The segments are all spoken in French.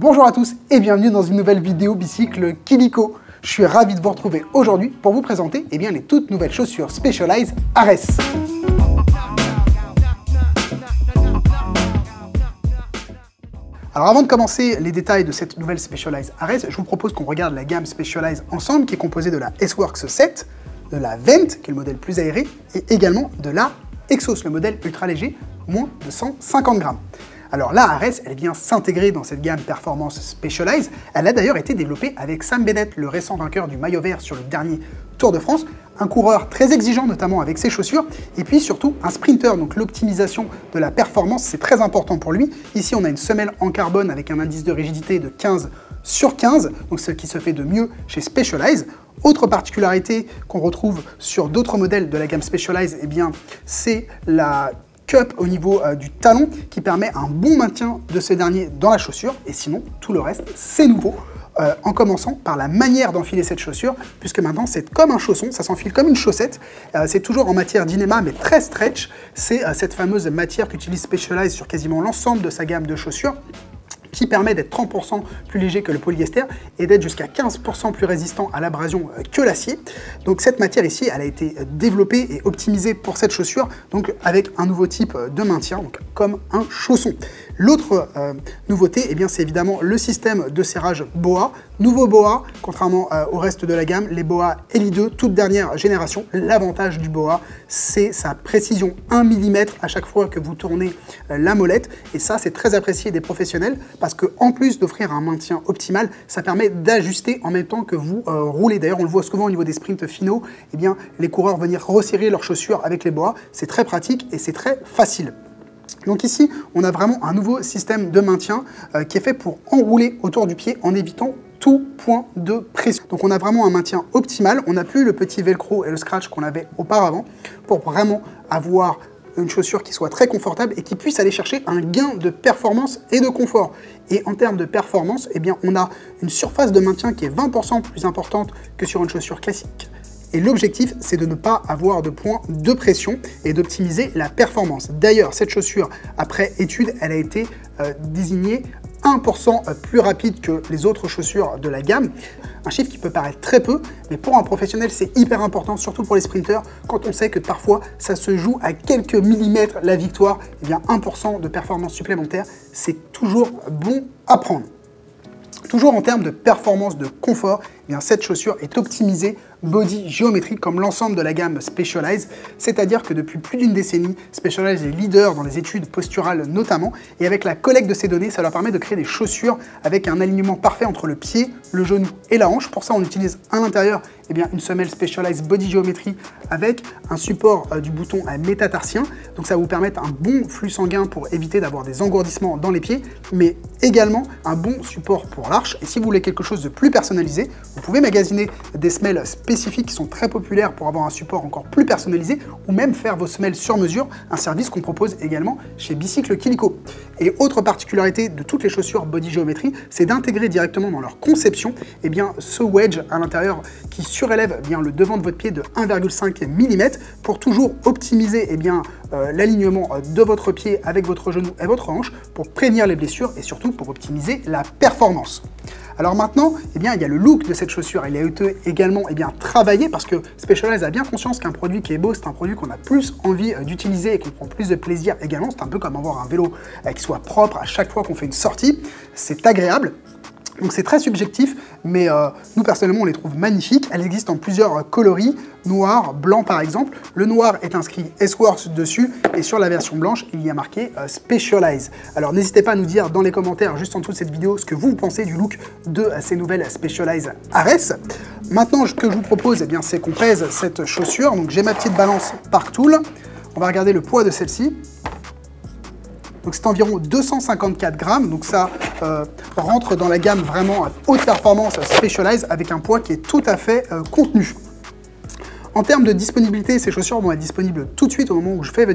Bonjour à tous et bienvenue dans une nouvelle vidéo bicycle Kilico. Je suis ravi de vous retrouver aujourd'hui pour vous présenter les toutes nouvelles chaussures Specialized Ares. Alors avant de commencer les détails de cette nouvelle Specialized Ares, je vous propose qu'on regarde la gamme Specialized ensemble qui est composée de la S-Works 7, de la Vent qui est le modèle plus aéré et également de la Exos, le modèle ultra léger, moins de 150 grammes. Alors là, Ares, elle vient s'intégrer dans cette gamme Performance Specialized. Elle a d'ailleurs été développée avec Sam Bennett, le récent vainqueur du maillot vert sur le dernier Tour de France. Un coureur très exigeant, notamment avec ses chaussures. Et puis surtout, un sprinter. Donc l'optimisation de la performance, c'est très important pour lui. Ici, on a une semelle en carbone avec un indice de rigidité de 15/15, donc ce qui se fait de mieux chez Specialized. Autre particularité qu'on retrouve sur d'autres modèles de la gamme Specialized, c'est la cup au niveau du talon qui permet un bon maintien de ce dernier dans la chaussure, et sinon tout le reste c'est nouveau, en commençant par la manière d'enfiler cette chaussure, puisque maintenant c'est comme un chausson, ça s'enfile comme une chaussette, c'est toujours en matière Dynéma mais très stretch, c'est cette fameuse matière qu'utilise Specialized sur quasiment l'ensemble de sa gamme de chaussures, qui permet d'être 30% plus léger que le polyester et d'être jusqu'à 15% plus résistant à l'abrasion que l'acier. Donc cette matière ici, elle a été développée et optimisée pour cette chaussure, donc avec un nouveau type de maintien, donc comme un chausson. L'autre nouveauté, c'est évidemment le système de serrage BOA. Nouveau BOA, contrairement au reste de la gamme, les BOA Elite 2, toute dernière génération. L'avantage du BOA, c'est sa précision 1 mm à chaque fois que vous tournez la molette. Et ça, c'est très apprécié des professionnels parce qu'en plus d'offrir un maintien optimal, ça permet d'ajuster en même temps que vous roulez. D'ailleurs, on le voit souvent au niveau des sprints finaux, les coureurs venir resserrer leurs chaussures avec les BOA. C'est très pratique et c'est très facile. Donc ici, on a vraiment un nouveau système de maintien qui est fait pour enrouler autour du pied en évitant tout point de pression. Donc on a vraiment un maintien optimal, on n'a plus le petit velcro et le scratch qu'on avait auparavant pour vraiment avoir une chaussure qui soit très confortable et qui puisse aller chercher un gain de performance et de confort. Et en termes de performance, on a une surface de maintien qui est 20% plus importante que sur une chaussure classique. Et l'objectif, c'est de ne pas avoir de point de pression et d'optimiser la performance. D'ailleurs, cette chaussure, après étude, elle a été désignée 1% plus rapide que les autres chaussures de la gamme. Un chiffre qui peut paraître très peu, mais pour un professionnel, c'est hyper important, surtout pour les sprinters, quand on sait que parfois, ça se joue à quelques millimètres la victoire. 1% de performance supplémentaire, c'est toujours bon à prendre. Toujours en termes de performance, de confort, cette chaussure est optimisée body géométrique comme l'ensemble de la gamme Specialized, c'est-à-dire que depuis plus d'une décennie, Specialized est leader dans les études posturales notamment, et avec la collecte de ces données, ça leur permet de créer des chaussures avec un alignement parfait entre le pied, le genou et la hanche. Pour ça, on utilise à l'intérieur une semelle Specialized Body Geometry avec un support du bouton métatarsien, donc ça va vous permettre un bon flux sanguin pour éviter d'avoir des engourdissements dans les pieds, mais également un bon support pour l'arche. Et si vous voulez quelque chose de plus personnalisé, vous pouvez magasiner des semelles spécifiques qui sont très populaires pour avoir un support encore plus personnalisé, ou même faire vos semelles sur mesure, un service qu'on propose également chez Bicycle Kilico. Et autre particularité de toutes les chaussures Body Geometry, c'est d'intégrer directement dans leur conception ce wedge à l'intérieur qui surélève le devant de votre pied de 1,5 mm pour toujours optimiser l'alignement de votre pied avec votre genou et votre hanche pour prévenir les blessures et surtout pour optimiser la performance. Alors maintenant, il y a le look de cette chaussure. Il a été également travaillé parce que Specialized a bien conscience qu'un produit qui est beau, c'est un produit qu'on a plus envie d'utiliser et qu'on prend plus de plaisir également. C'est un peu comme avoir un vélo qui soit propre à chaque fois qu'on fait une sortie. C'est agréable. Donc c'est très subjectif, mais nous personnellement on les trouve magnifiques. Elles existent en plusieurs coloris, noir, blanc par exemple. Le noir est inscrit S-Works dessus et sur la version blanche il y a marqué Specialized. Alors n'hésitez pas à nous dire dans les commentaires juste en dessous de cette vidéo ce que vous pensez du look de ces nouvelles Specialized Ares. Maintenant ce que je vous propose c'est qu'on pèse cette chaussure. Donc j'ai ma petite balance par tool. On va regarder le poids de celle-ci. Donc c'est environ 254 grammes, donc ça rentre dans la gamme vraiment à haute performance Specialized avec un poids qui est tout à fait contenu. En termes de disponibilité, ces chaussures vont être disponibles tout de suite au moment où je fais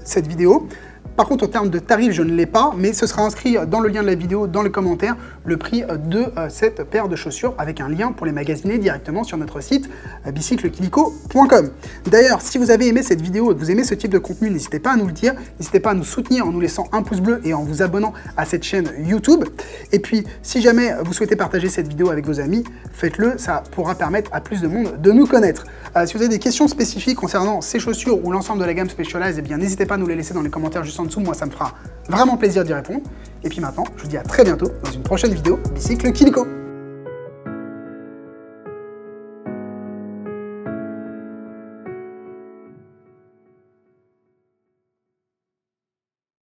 cette vidéo. Par contre, en termes de tarif, je ne l'ai pas, mais ce sera inscrit dans le lien de la vidéo, dans les commentaires, le prix de cette paire de chaussures avec un lien pour les magasiner directement sur notre site bicyclekilico.com. D'ailleurs, si vous avez aimé cette vidéo et que vous aimez ce type de contenu, n'hésitez pas à nous le dire, n'hésitez pas à nous soutenir en nous laissant un pouce bleu et en vous abonnant à cette chaîne YouTube. Et puis, si jamais vous souhaitez partager cette vidéo avec vos amis, faites-le, ça pourra permettre à plus de monde de nous connaître. Si vous avez des questions spécifiques concernant ces chaussures ou l'ensemble de la gamme Specialized, eh bien n'hésitez pas à nous les laisser dans les commentaires juste en dessous, moi ça me fera vraiment plaisir d'y répondre. Et puis maintenant, je vous dis à très bientôt dans une prochaine vidéo Bicycle Kilico.